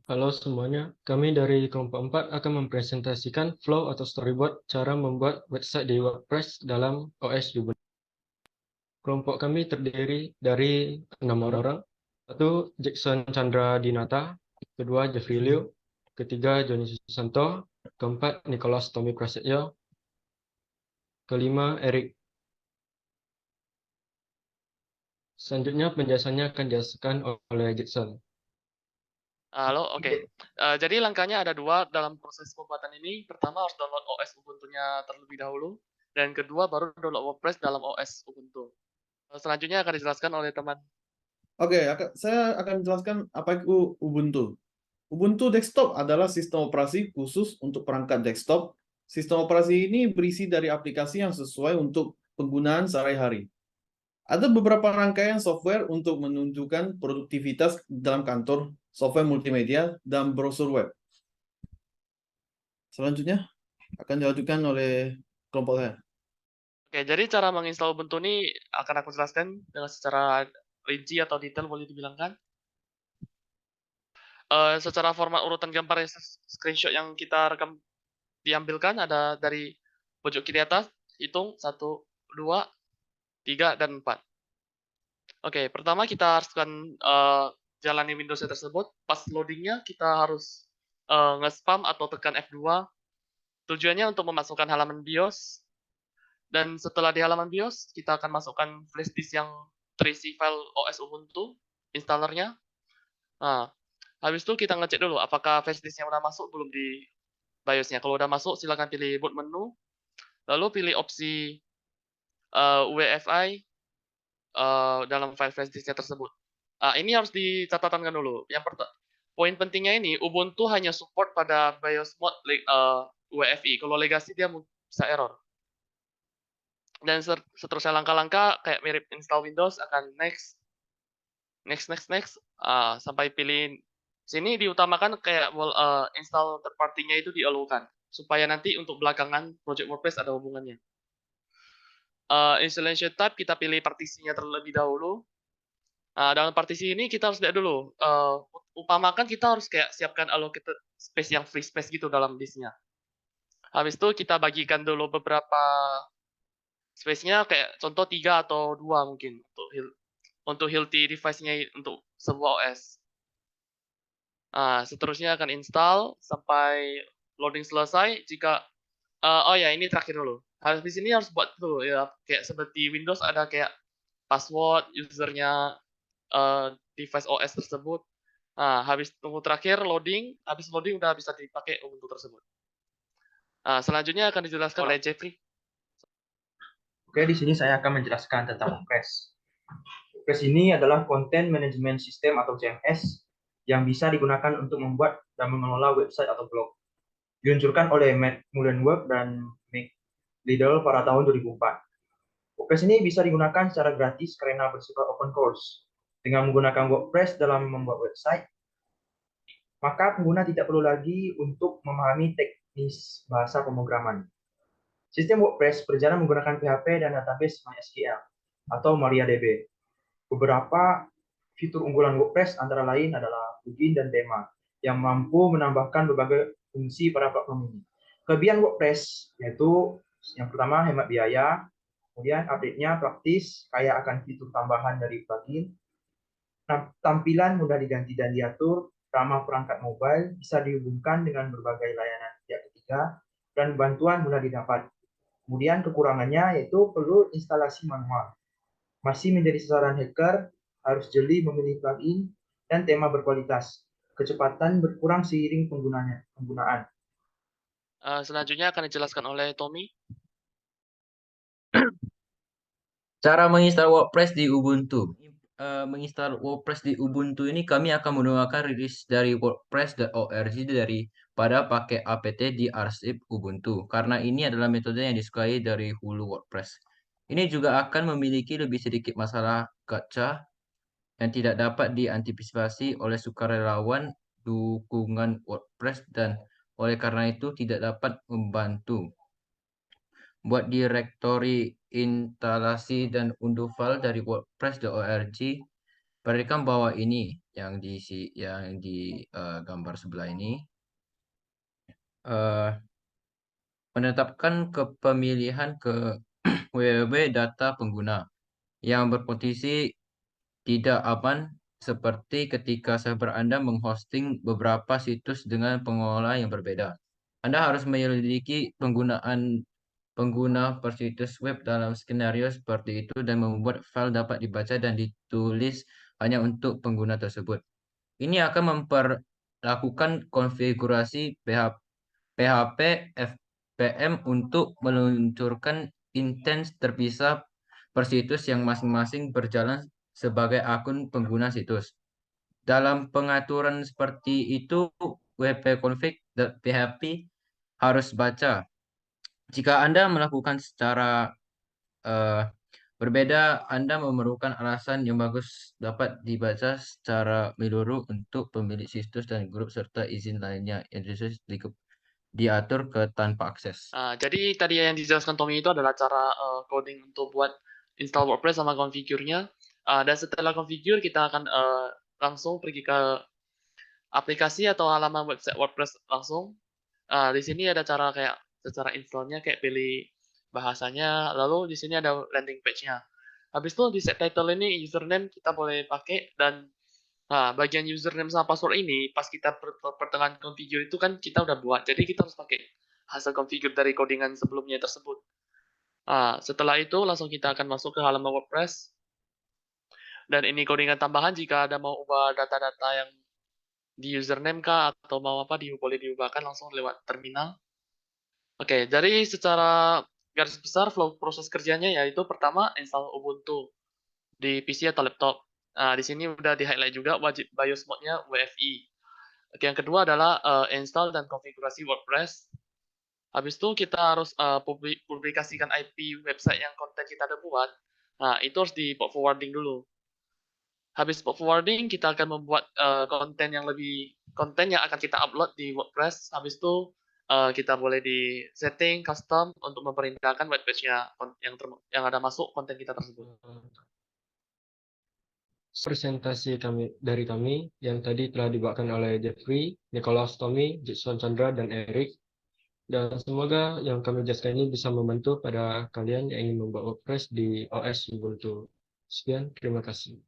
Halo semuanya, kami dari kelompok 4 akan mempresentasikan flow atau storyboard cara membuat website di WordPress dalam OS Ubuntu. Kelompok kami terdiri dari 6 orang. Satu, Jackson Chandra Dinata. Kedua, Jeffrey Liu. Ketiga, Joni Susanto. Keempat, Nicholas Tommy Prasetyo. Kelima, Eric. Selanjutnya penjelasannya akan dijelaskan oleh Jackson. Halo, oke. Jadi langkahnya ada dua dalam proses pembuatan ini. Pertama harus download OS Ubuntu-nya terlebih dahulu, dan kedua baru download WordPress dalam OS Ubuntu. Selanjutnya akan dijelaskan oleh teman. Oke, saya akan menjelaskan apa itu Ubuntu. Ubuntu Desktop adalah sistem operasi khusus untuk perangkat desktop. Sistem operasi ini berisi dari aplikasi yang sesuai untuk penggunaan sehari-hari. Ada beberapa rangkaian software untuk menunjukkan produktivitas dalam kantor, software multimedia, dan browser web. Selanjutnya akan dilanjutkan oleh kelompok saya. Oke, jadi cara menginstal Ubuntu ini akan aku jelaskan dengan secara rinci atau detail boleh dibilangkan. Secara format urutan gambar screenshot yang kita rekam diambilkan ada dari pojok kiri atas, hitung 1, 2, 3, dan 4. Oke, pertama kita harus jalani Windows tersebut. Pas loadingnya kita harus nge-spam atau tekan F2. Tujuannya untuk memasukkan halaman BIOS. Dan setelah di halaman BIOS, kita akan masukkan flash disk yang terisi file OS Ubuntu, installernya. Nah, habis itu kita ngecek dulu apakah flash disknya udah masuk belum di BIOS-nya. Kalau udah masuk, silakan pilih boot menu. Lalu pilih opsi UEFI dalam file flash disknya tersebut. Ini harus dicatatkan dulu. Poin pentingnya ini, Ubuntu hanya support pada BIOS mode UEFI. Kalau legacy dia bisa error. Dan seterusnya langkah-langkah kayak mirip install Windows akan next, sampai pilih sini diutamakan kayak install third party-nya itu diallow-kan supaya nanti untuk belakangan project WordPress ada hubungannya. Installation type kita pilih partisinya terlebih dahulu. Dalam partisi ini kita harus lihat dulu, upamakan kita harus kayak siapkan allocated space yang free space gitu dalam disknya. Habis itu kita bagikan dulu beberapa space-nya kayak contoh 3 atau 2 mungkin untuk healthy device-nya untuk sebuah OS. Seterusnya akan install sampai loading selesai. Oh ya, ini terakhir dulu. Habis ini harus buat dulu ya, kayak seperti Windows ada kayak password usernya device OS tersebut. Habis tunggu terakhir loading, habis loading udah bisa dipakai Ubuntu tersebut. Selanjutnya akan dijelaskan oleh Jeffrey. Oke, di sini saya akan menjelaskan tentang WordPress. WordPress ini adalah Content Management System atau CMS yang bisa digunakan untuk membuat dan mengelola website atau blog. Diluncurkan oleh Matt Mullenweg dan Mick Liddell pada tahun 2004. WordPress ini bisa digunakan secara gratis karena bersifat open source. Dengan menggunakan WordPress dalam membuat website, maka pengguna tidak perlu lagi untuk memahami teknis bahasa pemrograman. Sistem WordPress berjalan menggunakan PHP dan database MySQL atau MariaDB. Beberapa fitur unggulan WordPress antara lain adalah plugin dan tema yang mampu menambahkan berbagai fungsi pada platform ini. Kelebihan WordPress yaitu yang pertama hemat biaya, kemudian update-nya praktis, kaya akan fitur tambahan dari plugin, tampilan mudah diganti dan diatur, ramah perangkat mobile, bisa dihubungkan dengan berbagai layanan pihak ketiga, dan bantuan mudah didapat. Kemudian kekurangannya yaitu perlu instalasi manual. Masih menjadi sasaran hacker, harus jeli memilih plugin dan tema berkualitas. Kecepatan berkurang seiring penggunaan. Selanjutnya akan dijelaskan oleh Tommy. Cara menginstal WordPress di Ubuntu. Menginstal WordPress di Ubuntu ini kami akan menggunakan rilis dari wordpress.org daripada pakai apt di arsip Ubuntu karena ini adalah metode yang disukai dari hulu WordPress. Ini juga akan memiliki lebih sedikit masalah gacha yang tidak dapat diantisipasi oleh sukarelawan dukungan WordPress dan oleh karena itu tidak dapat membantu. Buat direktori instalasi dan unduh file dari wordpress.org Perhatikan bahwa ini yang di gambar sebelah ini eh, menetapkan kepemilihan ke www data pengguna yang berpotensi tidak aman seperti ketika server Anda menghosting beberapa situs dengan pengelola yang berbeda. Anda harus menyelidiki penggunaan pengguna per situs web dalam skenario seperti itu dan membuat file dapat dibaca dan ditulis hanya untuk pengguna tersebut. Ini akan memperlakukan konfigurasi PHP FPM untuk meluncurkan intens terpisah per situs yang masing-masing berjalan sebagai akun pengguna situs. Dalam pengaturan seperti itu, wp-config.php harus baca. Jika Anda melakukan secara eh, berbeda, Anda memerlukan alasan yang bagus dapat dibaca secara menyeluruh untuk pemilik situs dan grup serta izin lainnya yang diatur ke tanpa akses. Jadi tadi yang dijelaskan Tommy itu adalah cara coding untuk buat install WordPress sama configure-nya. Dan setelah configure kita akan langsung pergi ke aplikasi atau halaman website WordPress langsung. Di sini ada cara kayak secara installnya kayak pilih bahasanya, lalu di sini ada landing page-nya. Habis itu di set title ini username kita boleh pakai dan bagian username sama password ini pas kita pertengahan configure itu kan kita udah buat. Jadi kita harus pakai hasil configure dari codingan sebelumnya tersebut. Setelah itu langsung kita akan masuk ke halaman WordPress. Dan ini codingan tambahan jika ada mau ubah data-data yang di username kah atau mau apa boleh diubahkan langsung lewat terminal. Oke, jadi secara garis besar flow proses kerjanya yaitu pertama install Ubuntu di PC atau laptop. Di sini udah di-highlight juga wajib BIOS mode-nya WFI. Oke, yang kedua adalah install dan konfigurasi WordPress. Habis itu kita harus publikasikan IP website yang konten kita ada buat. Itu harus di port forwarding dulu. Habis port forwarding, kita akan membuat konten yang akan kita upload di WordPress. Habis itu kita boleh di setting custom untuk memerintahkan web page-nya yang ada masuk konten kita tersebut. Presentasi dari kami yang tadi telah dibawakan oleh Jeffrey, Nicholas, Tommy, Jason Chandra, dan Eric. Dan semoga yang kami jelaskan ini bisa membantu pada kalian yang ingin membuat WordPress di OS Ubuntu. Sekian, terima kasih.